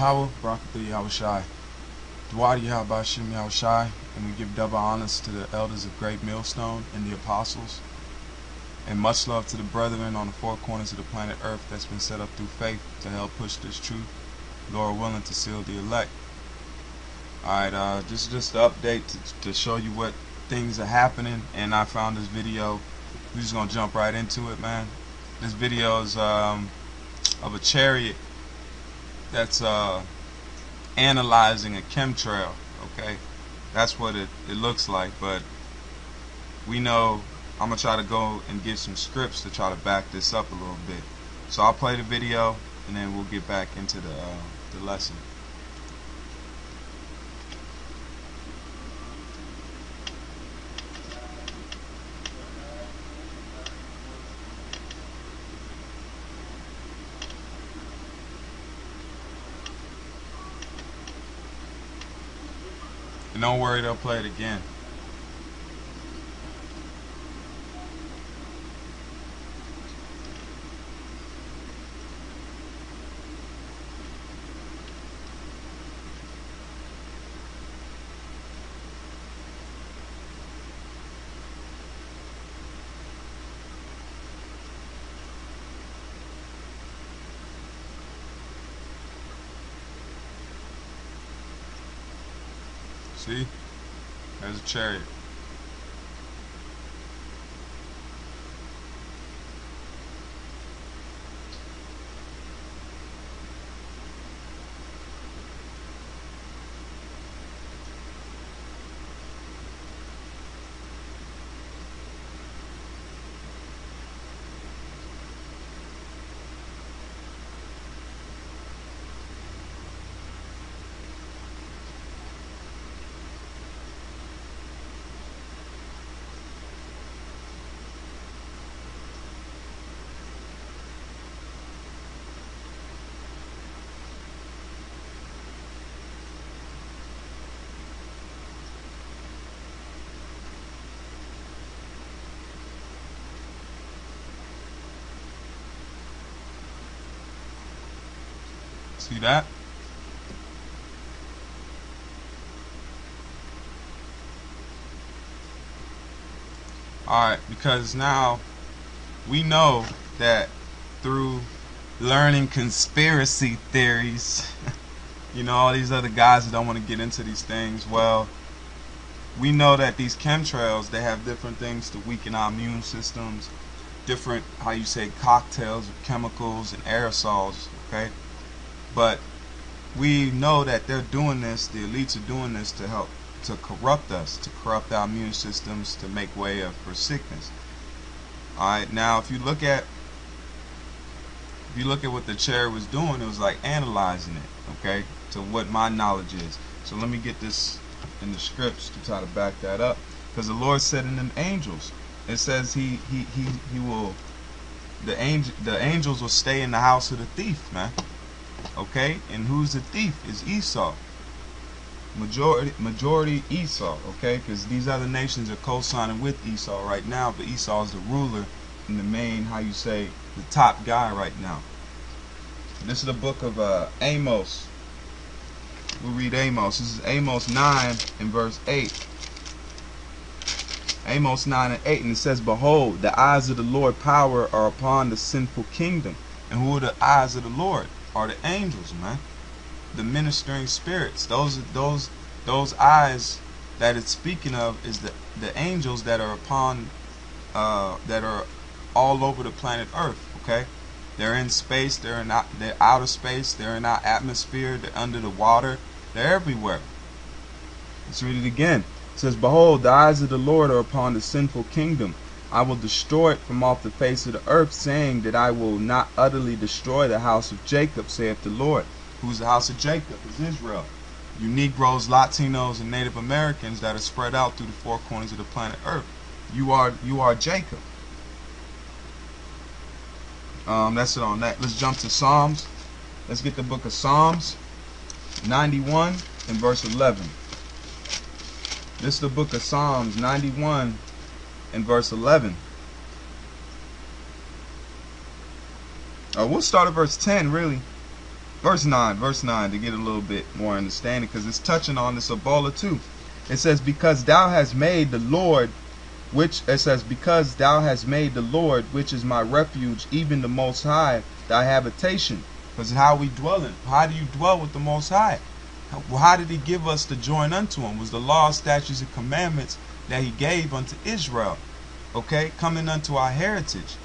Yahweh, Barakatha Yahweh Shai, Dwadi Yahweh Shim Yahweh Shai, and we give double honors to the elders of Great Millstone and the apostles, and much love to the brethren on the four corners of the planet Earth that's been set up through faith to help push this truth, Lord willing, to seal the elect. Alright, this is just an update to show you what things are happening, and I found this video. We're just gonna jump right into it, man. This video is of a chariot that's analyzing a chemtrail. Okay, that's what it looks like, but we know I'm gonna try to go and get some scripts to try to back this up a little bit. So I'll play the video and then we'll get back into the lesson. And don't worry, they'll play it again. See? There's a chariot. See that? Alright, because now we know that through learning conspiracy theories, you know, all these other guys that don't want to get into these things, well, we know that these chemtrails, they have different things to weaken our immune systems, different, how you say, cocktails of chemicals and aerosols, okay? But we know that they're doing this, the elites are doing this to help to corrupt us, to corrupt our immune systems, to make way for sickness. Alright, now if you look at what the chariot was doing, it was like analyzing it, okay, to what my knowledge is. So let me get this in the scripts to try to back that up. Because the Lord said in them angels, it says he will, the angels will stay in the house of the thief, man. Okay, and who's the thief? Is Esau. Majority Esau. Okay, because these other nations are co-signing with Esau right now, but Esau is the ruler and the main, how you say, the top guy right now. This is the book of Amos. We'll read Amos. This is Amos 9 and verse 8. Amos 9 and 8, and it says, "Behold, the eyes of the Lord power are upon the sinful kingdom." And who are the eyes of the Lord? Are the angels, man, the ministering spirits. Those eyes that it's speaking of is the angels that are upon that are all over the planet Earth. Okay, they're in space, they're outer space, they're in our atmosphere, they're under the water, they're everywhere. Let's read it again. It says, "Behold, the eyes of the Lord are upon the sinful kingdom. I will destroy it from off the face of the earth, saying that I will not utterly destroy the house of Jacob, saith the Lord." Who's the house of Jacob? Is Israel. You Negroes, Latinos, and Native Americans that are spread out through the four corners of the planet Earth. You are Jacob. That's it on that. Let's jump to Psalms. Let's get the book of Psalms 91 and verse 11. This is the book of Psalms 91 and verse 11. We'll start at verse 10, really. verse 9 to get a little bit more understanding, because it's touching on this Ebola too. It says, because thou hast made the Lord, which is my refuge, even the Most High, thy habitation. Because how we dwelling? How do you dwell with the Most High? How did He give us to join unto Him? Was the law, statutes, and commandments that He gave unto Israel, okay, coming unto our heritage.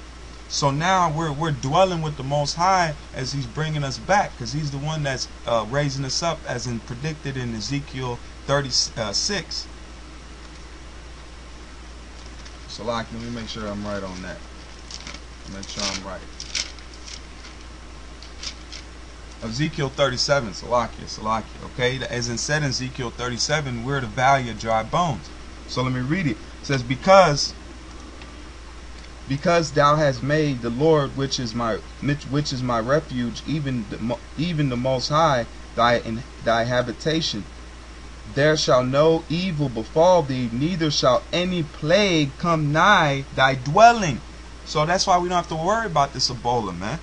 So now we're dwelling with the Most High as He's bringing us back, because He's the one that's raising us up, as in predicted in Ezekiel 36. So let me make sure I'm right on that. Make sure I'm right. Ezekiel 37, Salakia, okay? As in said in Ezekiel 37, we're the valley of dry bones. So let me read it. It says, because thou hast made the Lord, which is my refuge, even the Most High, thy habitation, there shall no evil befall thee, neither shall any plague come nigh thy dwelling. So that's why we don't have to worry about this Ebola, man.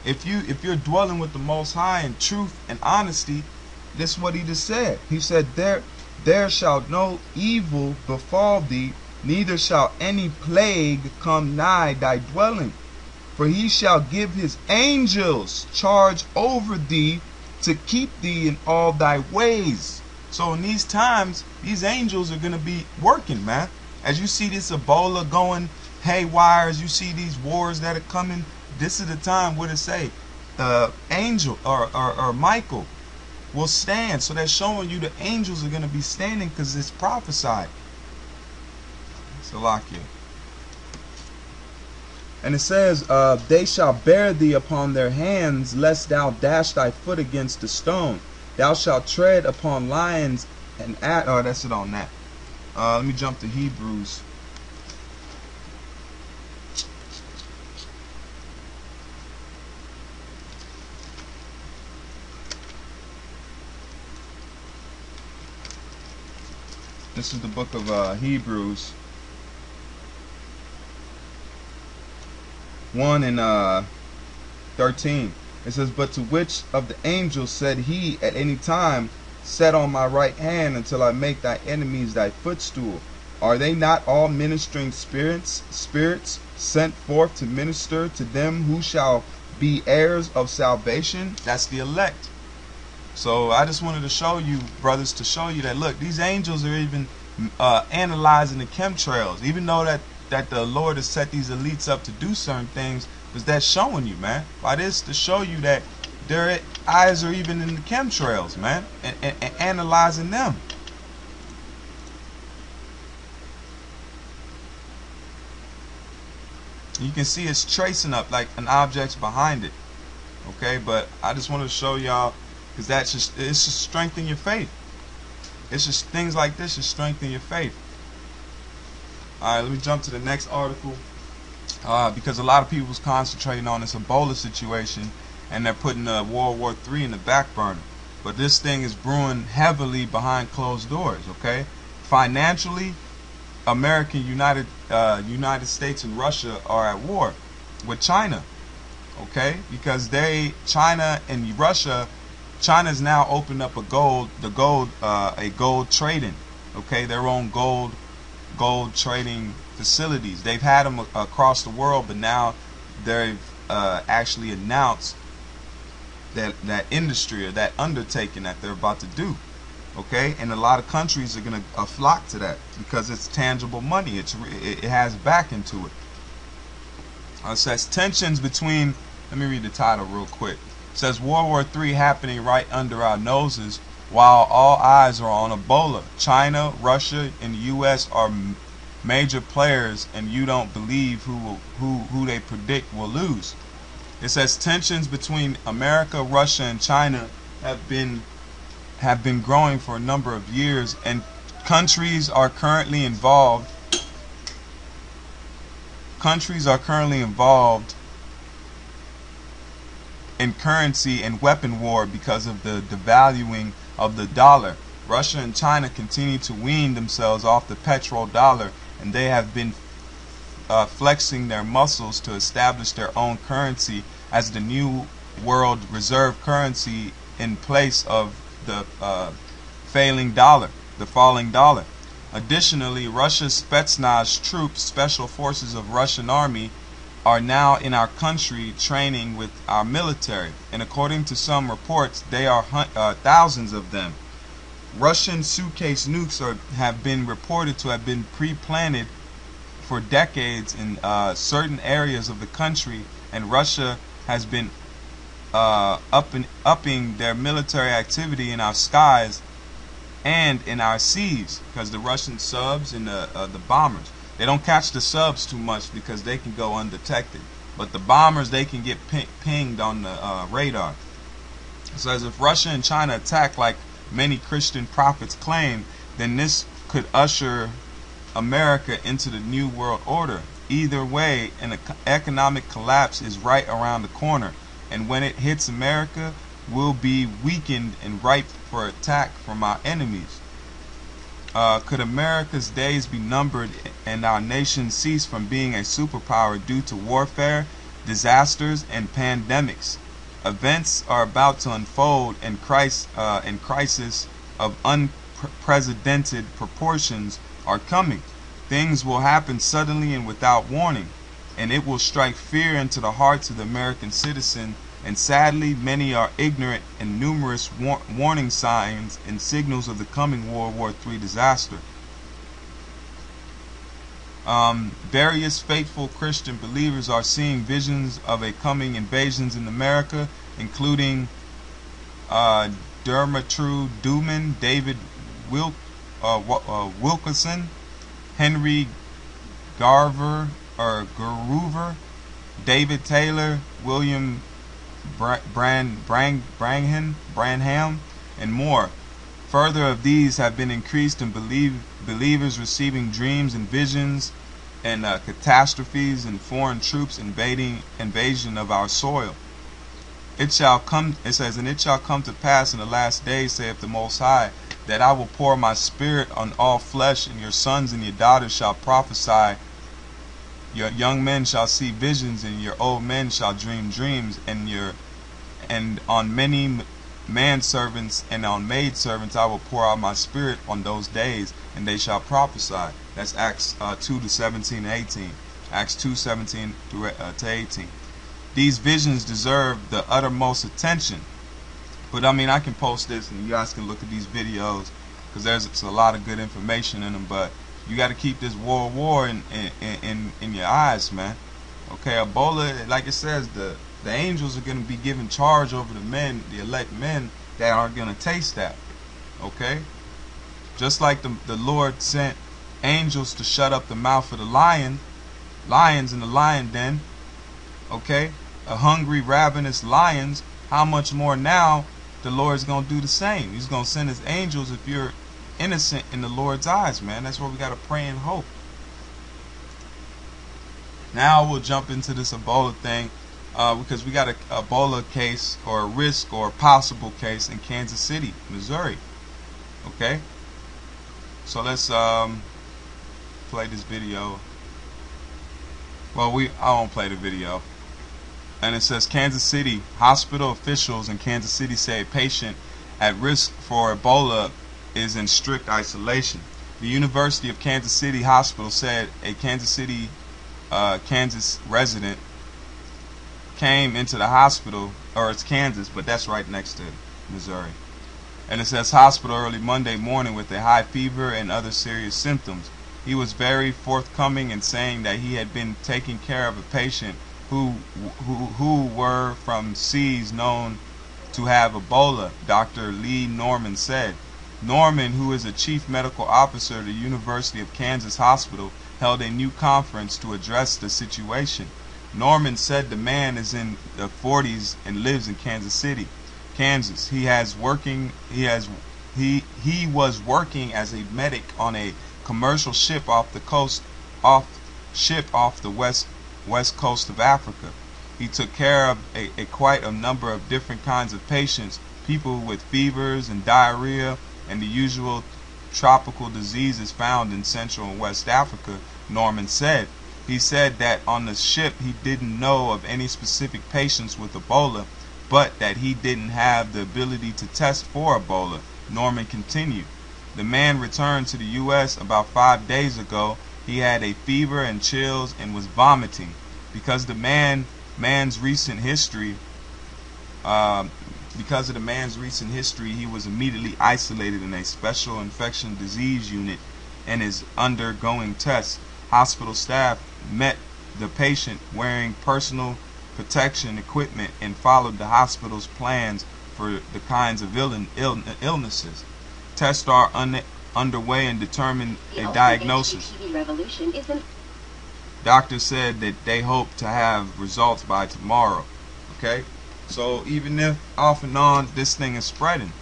If you're dwelling with the Most High in truth and honesty, this is what He just said. He said, there shall no evil befall thee, neither shall any plague come nigh thy dwelling. For He shall give His angels charge over thee, to keep thee in all thy ways. So in these times, these angels are going to be working, man. As you see this Ebola going haywire, as you see these wars that are coming, this is the time where to say angel or Michael will stand. So that's showing you the angels are going to be standing, because it's prophesied. Salakia. And it says, they shall bear thee upon their hands, lest thou dash thy foot against a stone. Thou shalt tread upon lions and that's it on that. Let me jump to Hebrews. This is the book of Hebrews 1 and 13. It says, but to which of the angels said He at any time, set on my right hand until I make thy enemies thy footstool? Are they not all ministering spirits sent forth to minister to them who shall be heirs of salvation? That's the elect. So I just wanted to show you, brothers, to show you that, look, these angels are even analyzing the chemtrails. Even though that the Lord has set these elites up to do certain things, but that's showing you, man, by this, to show you that their eyes are even in the chemtrails, man, and analyzing them. You can see it's tracing up like an object's behind it. Okay, but I just wanted to show y'all, because it's just strengthen your faith. It's just things like this just strengthen your faith. Alright, let me jump to the next article, because a lot of people's concentrating on this Ebola situation, and they're putting World War III in the back burner. But this thing is brewing heavily behind closed doors. Okay, financially, United States and Russia are at war with China. Okay, because China and Russia, China's now opened up a gold trading. Okay, their own gold trading facilities. They've had them across the world, but now they've actually announced that industry, or that undertaking that they're about to do. Okay, and a lot of countries are going to flock to that, because it's tangible money. It has backing to it. It says tensions between, let me read the title real quick. It says World War III happening right under our noses, while all eyes are on Ebola. China, Russia, and the U.S. are major players, and you don't believe who they predict will lose. It says tensions between America, Russia, and China have been growing for a number of years, and countries are currently involved in currency and weapon war because of the devaluing of the dollar. Russia and China continue to wean themselves off the petrodollar, and they have been flexing their muscles to establish their own currency as the new world reserve currency in place of the failing dollar, the falling dollar. Additionally, Russia's Spetsnaz troops, special forces of Russian army, are now in our country training with our military, and according to some reports, they are thousands of them. Russian suitcase nukes have been reported to have been pre-planted for decades in certain areas of the country, and Russia has been upping their military activity in our skies and in our seas, because the Russian subs and the bombers, they don't catch the subs too much because they can go undetected, but the bombers, they can get pinged on the radar. So as if Russia and China attack like many Christian prophets claim, then this could usher America into the new world order. Either way, an economic collapse is right around the corner, and when it hits America, we'll be weakened and ripe for attack from our enemies. Could America's days be numbered and our nation cease from being a superpower due to warfare, disasters, and pandemics? Events are about to unfold, and crises of unprecedented proportions are coming. Things will happen suddenly and without warning, and it will strike fear into the hearts of the American citizen. And sadly, many are ignorant, and numerous warning signs and signals of the coming World War III disaster. Various faithful Christian believers are seeing visions of a coming invasions in America, including WW3 Duman, David Wilkerson, Henry Groover, David Taylor, William Branham, and more. Further of these have been increased in believers receiving dreams and visions and catastrophes and foreign troops invasion of our soil. It shall come, it says, and it shall come to pass in the last days, saith the Most High, that I will pour my spirit on all flesh, and your sons and your daughters shall prophesy. Your young men shall see visions, and your old men shall dream dreams, and on many manservants and on maidservants I will pour out my spirit on those days, and they shall prophesy. That's Acts 2:17-18. Acts 2:17-18. These visions deserve the uttermost attention. But I mean, I can post this, and you guys can look at these videos, because there's a lot of good information in them. But you got to keep this world war in your eyes, man. Okay, Ebola, like it says, the angels are going to be given charge over the men, the elect men that are going to taste that. Okay, just like the Lord sent angels to shut up the mouth of the lions in the lion den. Okay, a hungry, ravenous lions. How much more now the Lord's going to do the same? He's going to send his angels if you're innocent in the Lord's eyes, man. That's where we got to pray and hope. Now we'll jump into this Ebola thing, because we got a Ebola case, or a risk, or a possible case in Kansas City, Missouri. Okay, so let's play this video. Well, I won't play the video. And it says, Kansas City hospital officials in Kansas City say a patient at risk for Ebola is in strict isolation. The University of Kansas City Hospital said a Kansas City, Kansas resident came into the hospital, or it's Kansas, but that's right next to Missouri. And it says hospital early Monday morning with a high fever and other serious symptoms. He was very forthcoming in saying that he had been taking care of a patient who were from seas known to have Ebola, Dr. Lee Norman said. Norman, who is a chief medical officer of the University of Kansas Hospital, held a new conference to address the situation. Norman said the man is in the 40s and lives in Kansas City, Kansas. He was working as a medic on a commercial ship off the west coast of Africa. He took care of quite a number of different kinds of patients, people with fevers and diarrhea and the usual tropical diseases found in Central and West Africa, Norman said. He said that on the ship he didn't know of any specific patients with Ebola, but that he didn't have the ability to test for Ebola. Norman continued. The man returned to the U.S. about 5 days ago. He had a fever and chills and was vomiting. Because the man's recent history, he was immediately isolated in a special infection disease unit and is undergoing tests. Hospital staff met the patient wearing personal protection equipment and followed the hospital's plans for the kinds of illnesses. Tests are underway and determine a diagnosis. Doctors said that they hope to have results by tomorrow. Okay, so even if off and on this thing is spreading,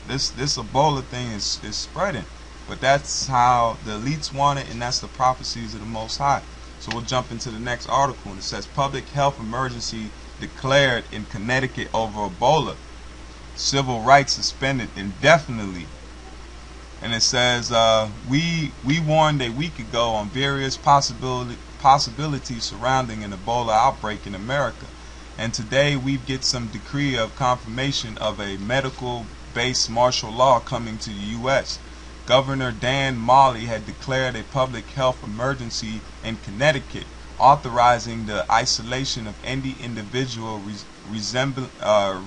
this Ebola thing is spreading, but that's how the elites want it, and that's the prophecies of the Most High. So we'll jump into the next article, and it says public health emergency declared in Connecticut over Ebola. Civil rights suspended indefinitely. And it says we warned a week ago on various possibilities surrounding an Ebola outbreak in America, and today we get some degree of confirmation of a medical-based martial law coming to the U.S. Governor Dan Molley had declared a public health emergency in Connecticut, authorizing the isolation of any individual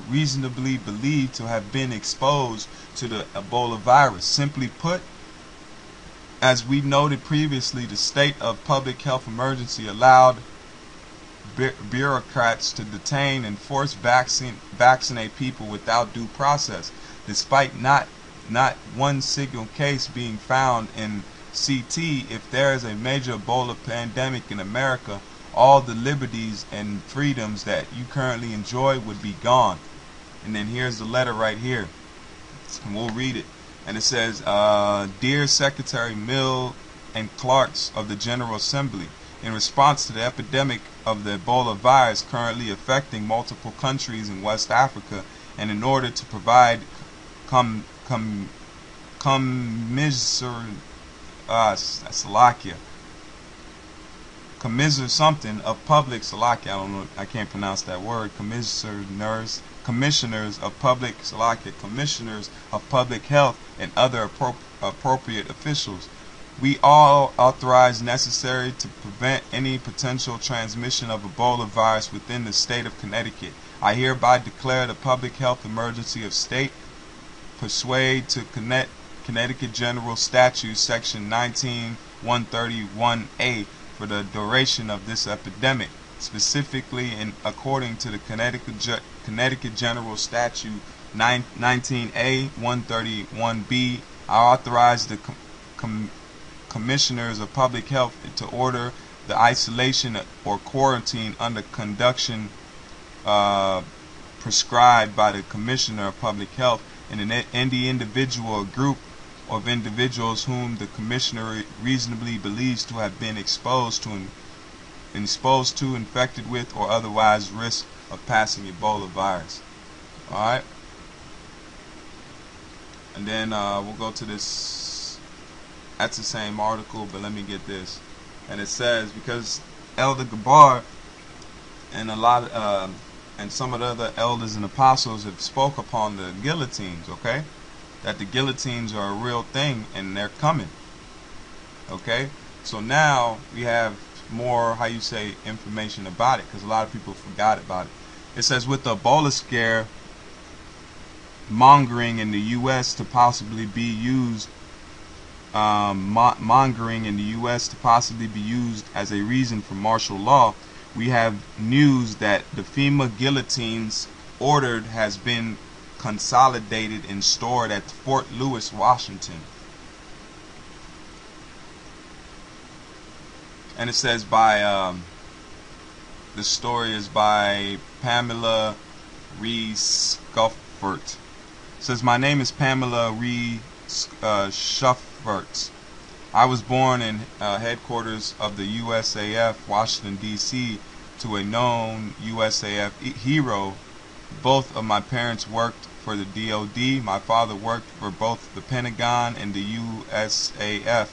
reasonably believed to have been exposed to the Ebola virus. Simply put, as we noted previously, the state of public health emergency allowed bureaucrats to detain and force vaccinate people without due process, despite not one single case being found in CT. If there is a major Ebola pandemic in America, all the liberties and freedoms that you currently enjoy would be gone. And then here's the letter right here, and we'll read it. And it says, Dear Secretary Mill and Clarks of the General Assembly, in response to the epidemic of the Ebola virus currently affecting multiple countries in West Africa, and in order to provide something of public I can't pronounce that word. Commissioners of public health and other appropriate officials. We all authorize necessary to prevent any potential transmission of Ebola virus within the state of Connecticut. I hereby declare the public health emergency of state pursuant to Connecticut General Statute Section 19131A for the duration of this epidemic, specifically and according to the Connecticut General Statute 19A 131B. I authorize the Commissioners of Public Health to order the isolation or quarantine under condition prescribed by the Commissioner of Public Health and any individual or group of individuals whom the Commissioner reasonably believes to have been exposed to, infected with, or otherwise risk of passing Ebola virus. Alright? And then we'll go to this. That's the same article, but let me get this. And it says, because Elder Gabar and and some of the other elders and apostles have spoke upon the guillotines, okay? That the guillotines are a real thing and they're coming. Okay? So now we have more, information about it, because a lot of people forgot about it. It says, with the Ebola scare mongering in the U.S. to possibly be used as a reason for martial law, we have news that the FEMA guillotines ordered has been consolidated and stored at Fort Lewis, Washington. And it says by the story is by Pamela Reed Scuffert. It says, my name is Pamela Reed Scuffert. I was born in headquarters of the USAF, Washington, D.C., to a known USAF hero. Both of my parents worked for the DOD. My father worked for both the Pentagon and the USAF.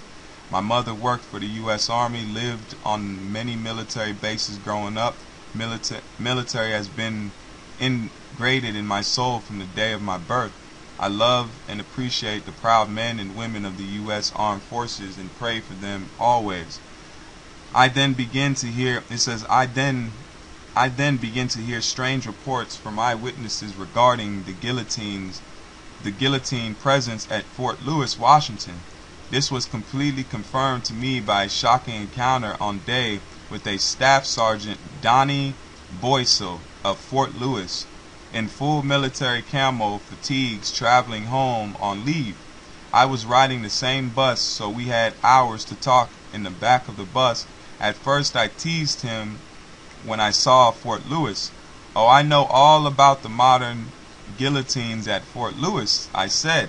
My mother worked for the U.S. Army, lived on many military bases growing up. Military has been graded in my soul from the day of my birth. I love and appreciate the proud men and women of the U.S. Armed Forces and pray for them always. I then begin to hear, it says, I then begin to hear strange reports from eyewitnesses regarding the guillotine presence at Fort Lewis, Washington. This was completely confirmed to me by a shocking encounter on day with a Staff Sergeant Donnie Boycell of Fort Lewis in full military camo fatigues traveling home on leave. I was riding the same bus, so we had hours to talk in the back of the bus. At first I teased him when I saw Fort Lewis. "Oh, I know all about the modern guillotines at Fort Lewis," I said,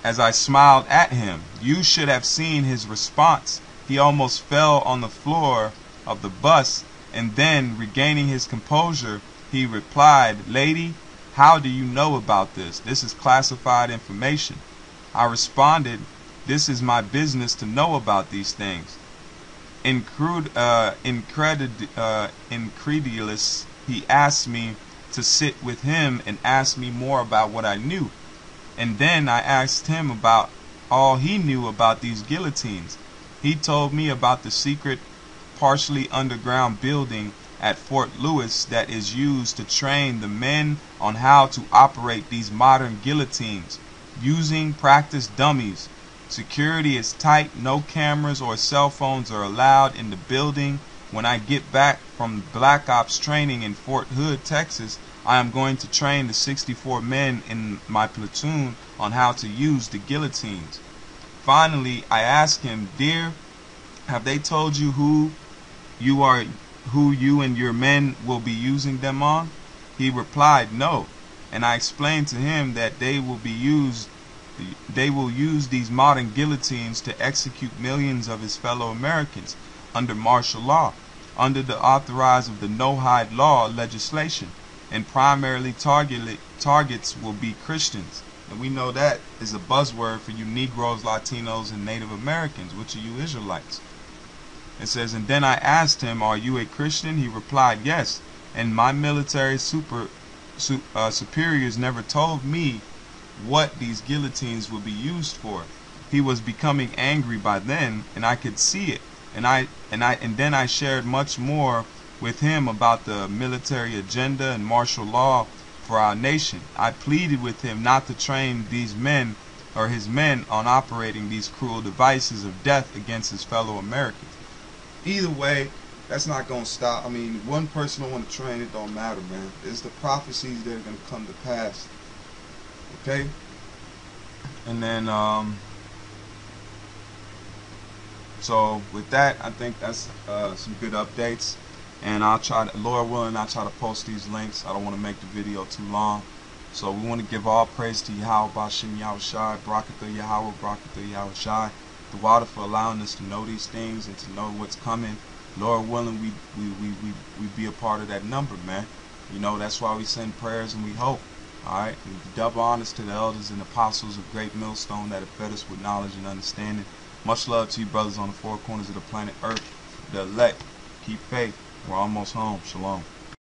as I smiled at him. You should have seen his response. He almost fell on the floor of the bus, and then, regaining his composure, he replied, "Lady, how do you know about this? This is classified information." I responded, "This is my business to know about these things." Incredulous, he asked me to sit with him and asked me more about what I knew. And then I asked him about all he knew about these guillotines. He told me about the secret, partially underground building at Fort Lewis that is used to train the men on how to operate these modern guillotines, using practice dummies. Security is tight, no cameras or cell phones are allowed in the building. When I get back from Black Ops training in Fort Hood, Texas, I am going to train the 64 men in my platoon on how to use the guillotines. Finally, I asked him, "Dear, have they told you who you and your men will be using them on?" He replied, "No." And I explained to him that they will use these modern guillotines to execute millions of his fellow Americans under martial law, under the authorized of the no-hide law legislation, and primarily targets will be Christians. And we know that is a buzzword for you Negroes, Latinos, and Native Americans, which are you Israelites. It says, and then I asked him, "Are you a Christian?" He replied, "Yes." And my military superiors never told me what these guillotines would be used for. He was becoming angry by then, and I could see it. And then I shared much more with him about the military agenda and martial law for our nation. I pleaded with him not to train these men or his men on operating these cruel devices of death against his fellow Americans. Either way, that's not going to stop. I mean, one person don't want to train, it don't matter, man. It's the prophecies that are going to come to pass. Okay? And then, so with that, I think that's some good updates. And I'll try to, Lord willing, I'll try to post these links. I don't want to make the video too long. So we want to give all praise to Yahweh, Bashim Yahushai, Barakatah Yahweh, Barakatah Yahushai, the Water, for allowing us to know these things and to know what's coming. Lord willing, we be a part of that number, man. You know, that's why we send prayers and we hope. Alright, and double honors to the elders and apostles of Great Millstone that have fed us with knowledge and understanding. Much love to you brothers on the four corners of the planet Earth, the elect. Keep faith. We're almost home. Shalom.